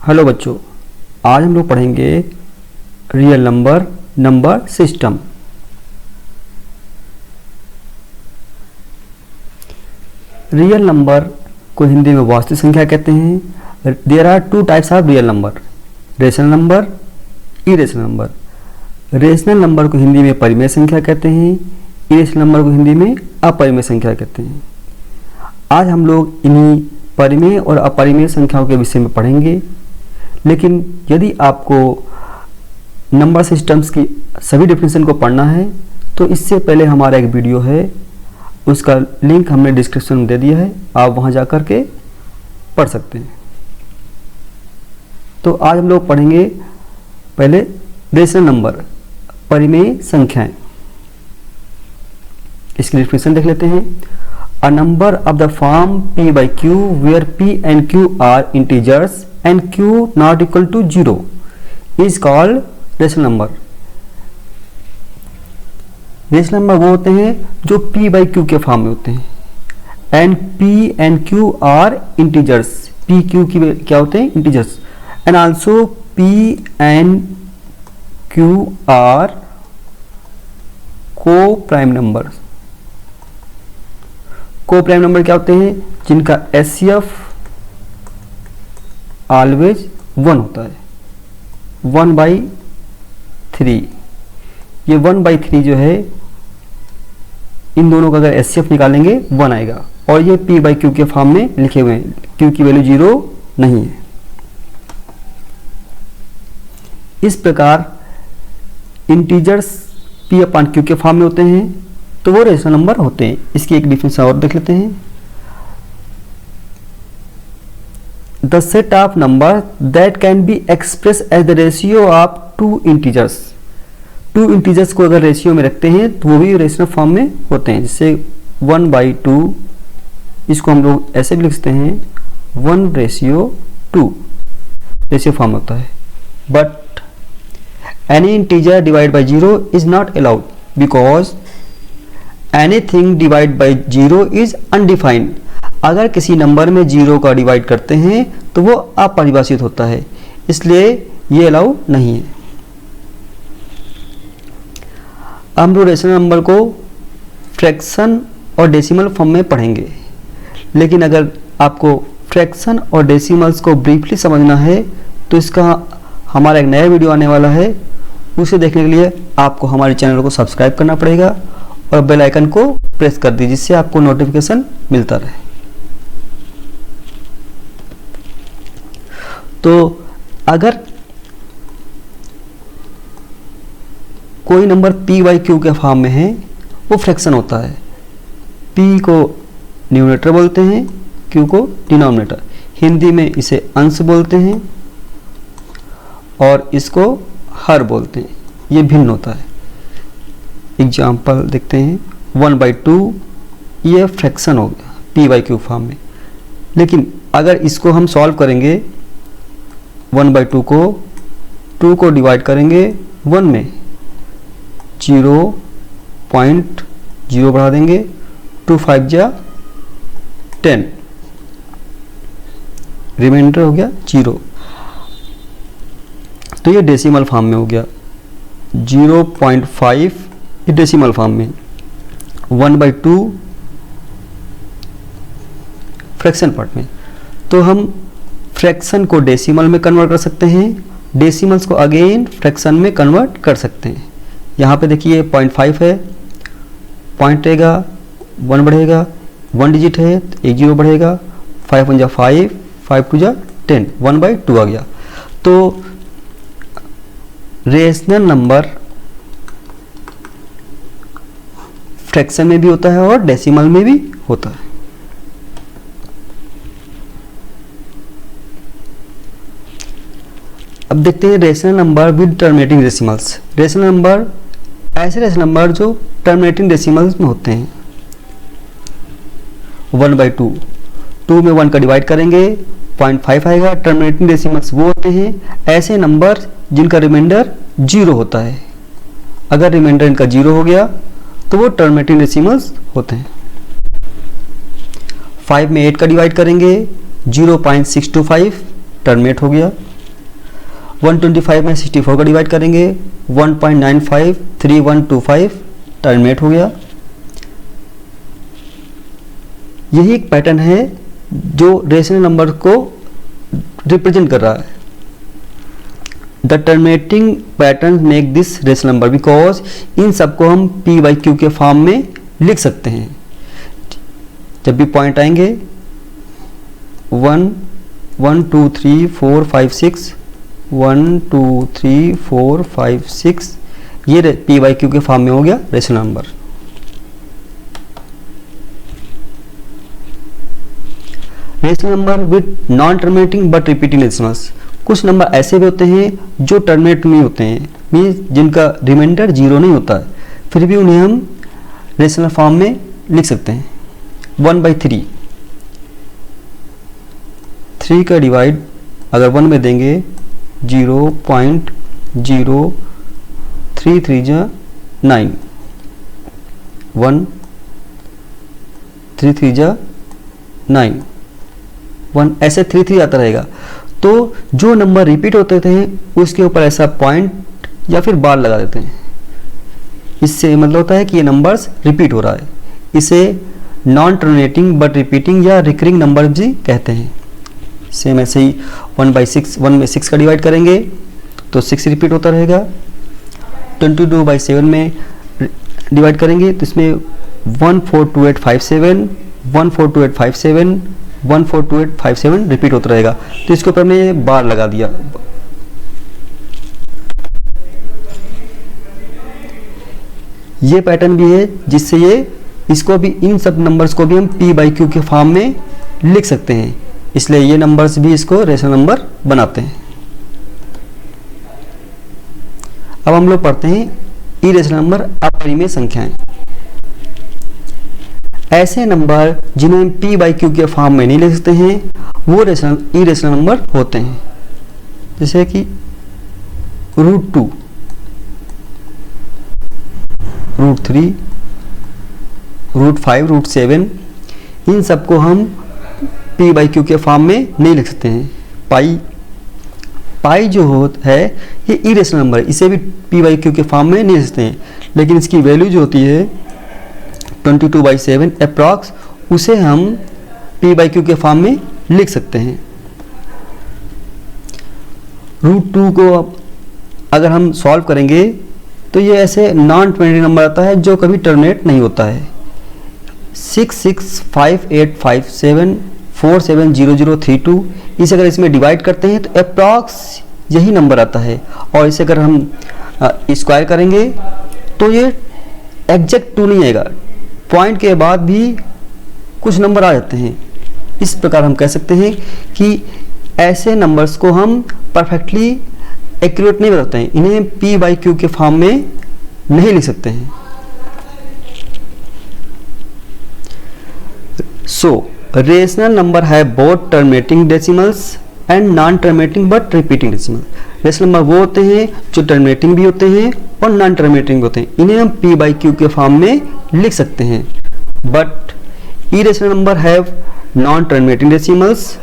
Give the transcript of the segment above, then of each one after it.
Hello बच्चों, आज हम लोग पढ़ेंगे real number system. Real number को हिंदी में वास्तविक संख्या कहते हैं। There are two types of real number, rational number, irrational number. Rational number को हिंदी में परिमेय संख्या कहते हैं, इरेशनल नंबर को हिंदी में अपरिमेय संख्या कहते हैं। आज हम लोग इन्हीं परिमेय और अपरिमेय संख्याओं के विषय में पढ़ेंगे। लेकिन यदि आपको नंबर सिस्टम्स की सभी डेफिनेशन को पढ़ना है तो इससे पहले हमारा एक वीडियो है, उसका लिंक हमने डिस्क्रिप्शन में दे दिया है, आप वहां जाकर के पढ़ सकते हैं। तो आज हम लोग पढ़ेंगे पहले रेशनल नंबर, परिमेय संख्याएं। इसकी डेफिनेशन देख लेते हैं। A number of the form p by q where p and q are integers and q not equal to 0 is called rational number. Rational number वो होते हैं जो p by q के फॉर्म में होते हैं, and p and q are integers। p q की क्या होते हैं? Integers. And also p and q are को प्राइम नंबर। को प्राइम नंबर क्या होते हैं? जिनका HCF ऑलवेज 1 होता है, 1/3। ये 1/3 जो है, इन दोनों का अगर HCF निकालेंगे 1 आएगा, और ये p by q के फॉर्म में लिखे हुए हैं, q की वैल्यू 0 नहीं है। इस प्रकार इंटीजर्स p upon q के फॉर्म में होते हैं तो वो रेशनल नंबर होते हैं। इसकी एक डिफिनेशन और देख लेते हैं। The set of number that can be express as the ratio of two integers. Two integers को अगर रेशियो में रखते हैं तो वो भी रेशनल फॉर्म में होते हैं। जैसे 1/2, इसको हम लोग ऐसे भी लिख सकते हैं 1/2 रेशियो फॉर्म होता है। But any integer divide by 0 is not allowed because anything divide by 0 is undefined. अगर किसी नंबर में 0 का डिवाइड करते हैं तो वो अपरिभाषित होता है, इसलिए ये अलाउ नहीं है। हम लोग रेशनल नंबर को फ्रैक्शन और डेसिमल फॉर्म में पढ़ेंगे। लेकिन अगर आपको फ्रैक्शन और डेसिमल्स को ब्रीफली समझना है तो इसका हमारा एक नया वीडियो आने वाला है। उसे देखने के लिए आपको हमारे चैनल को सब्सक्राइब करना पड़ेगा और बेल आइकन को प्रेस कर दीजिए, जिससे आपको नोटिफिकेशन मिलता रहे। तो अगर कोई नंबर p by q के फॉर्म में है, वो फ्रैक्शन होता है। p को न्यूमरेटर बोलते हैं, q को डिनोमिनेटर। हिंदी में इसे अंश बोलते हैं और इसको हर बोलते हैं। ये भिन्न होता है। एग्जाम्पल देखते हैं। 1/2 ये फ्रैक्शन हो गया p by q फॉर्म में। लेकिन अगर इसको हम सॉल्व करेंगे, 1/2 को 2 को डिवाइड करेंगे 1 में, 0.0 बढ़ा देंगे, 2 5 जा 10, रिमाइंडर हो गया 0। तो ये डेसिमल फॉर्म में हो गया 0.5, ये डेसिमल फॉर्म में। 1/2 फ्रैक्शन पार्ट में। तो हम फ्रैक्शन को डेसिमल में कन्वर्ट कर सकते हैं, डेसिमल्स को अगेन फ्रैक्शन में कन्वर्ट कर सकते हैं। यहाँ पे देखिए 0.5 है, पॉइंट रहेगा, 1 बढ़ेगा, 1 डिजिट है तो 1 0 बढ़ेगा, 5 1 जा 5, 5 2 जा 10, 1/2 आ गया। तो रेशनल नंबर फ्रैक्शन में भी होता है और डेसिमल में भी होता है। अब देखते हैं rational number with terminating decimals. Rational number ऐसे रेशनल नंबर जो टर्मिनेटिंग डेसिमल्स में होते हैं। 1/2, 2 में 1 का डिवाइड करेंगे 0.5 आएगा। टर्मिनेटिंग डेसिमल्स वो होते हैं ऐसे नंबर जिनका रिमाइंडर 0 होता है। अगर रिमाइंडर इनका 0 हो गया तो वो टर्मिनेटिंग डेसिमल्स होते हैं। 5 में 8 का डिवाइड करेंगे 0.625 टर्मिनेट हो गया। 125 में 64 का डिवाइड करेंगे, 1.953125 टर्मिनेट हो गया। यही एक पैटर्न है जो रेशनल नंबर को रिप्रेजेंट कर रहा है। The terminating pattern make this rational number because in सबको हम p बाई क्यू के फॉर्म में लिख सकते हैं। जब भी पॉइंट आएंगे 1 1 2 3 4 5 6 1 2 3 4 5 6 ये p बाई क्यू के फॉर्म में हो गया rational number. Rational number with non terminating but repeating decimals. कुछ नंबर ऐसे भी होते हैं जो टर्मिनेट नहीं होते हैं, मीन्स जिनका रिमाइंडर 0 नहीं होता है, फिर भी उन्हें हम रेशनल फॉर्म में लिख सकते हैं। 1/3 3 का डिवाइड अगर 1 में देंगे 0.033 जा 9 1 3 3 जा 9 1 ऐसे 3 3 आता रहेगा। तो जो नंबर रिपीट होते थे उसके ऊपर ऐसा पॉइंट या फिर बार लगा देते हैं। इससे मतलब होता है कि ये नंबर्स रिपीट हो रहा है। इसे नॉन टर्मिनेटिंग बट रिपीटिंग या रिकरिंग नंबर भी कहते हैं। सेम ऐसे ही 1/6 1 में 6 का डिवाइड करेंगे तो 6 रिपीट होता रहेगा। 22/7 में डिवाइड करेंगे तो इसमें 142857 142857 142857 रिपीट होता रहेगा। तो इसके ऊपर हमने बार लगा दिया। ये पैटर्न भी है जिससे ये इसको भी इन सब नंबर्स को भी हम p बाई क्यू के फॉर्म में लिख सकते हैं, इसलिए ये नंबर्स भी इसको रेशनल नंबर बनाते हैं। अब हम लोग पढ़ते हैं इरेशनल नंबर अपरिमेय संख्याएं। ऐसे नंबर जिन्हें हम p बाई क्यू के फॉर्म में नहीं लिख सकते हैं वो इरेशनल नंबर होते हैं। जैसे कि √2 √3 √5 √7 इन सबको हम p बाई क्यू के फॉर्म में नहीं लिख सकते हैं। पाई जो है ये इरेशनल नंबर, इसे भी p बाई क्यू के फॉर्म में नहीं लिख सकते हैं, लेकिन इसकी वैल्यू जो होती है 22/7 अप्रॉक्स, उसे हम p बाई क्यू के फॉर्म में लिख सकते हैं। √2 को अगर हम सॉल्व करेंगे तो ये ऐसे नॉन टर्मिनेटिंग नंबर आता है जो कभी टर्मिनेट नहीं होता है। 665857470032 इसे अगर इसमें डिवाइड करते हैं तो अप्रॉक्स यही नंबर आता है, और इसे अगर हम स्क्वायर करेंगे तो ये एग्जैक्ट 2 नहीं आएगा, पॉइंट के बाद भी कुछ नंबर आ जाते हैं। इस प्रकार हम कह सकते हैं कि ऐसे नंबर्स को हम परफेक्टली एक्यूरेट नहीं बताते हैं, इन्हें p बाई क्यू के फॉर्म में नहीं लिख सकते हैं। सो रेशनल नंबर है both terminating decimals and non terminating but repeating decimal. Rational number वो होते हैं जो टर्मिनेटिंग भी होते हैं और नॉन टर्मिनेटिंग भी होते हैं, इन्हें हम p बाई क्यू के फॉर्म में लिख सकते हैं। But irrational number have non terminating decimals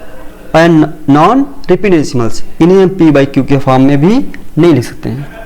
and non repeating decimals, इन्हें हम p बाई क्यू के फॉर्म में भी नहीं लिख सकते हैं।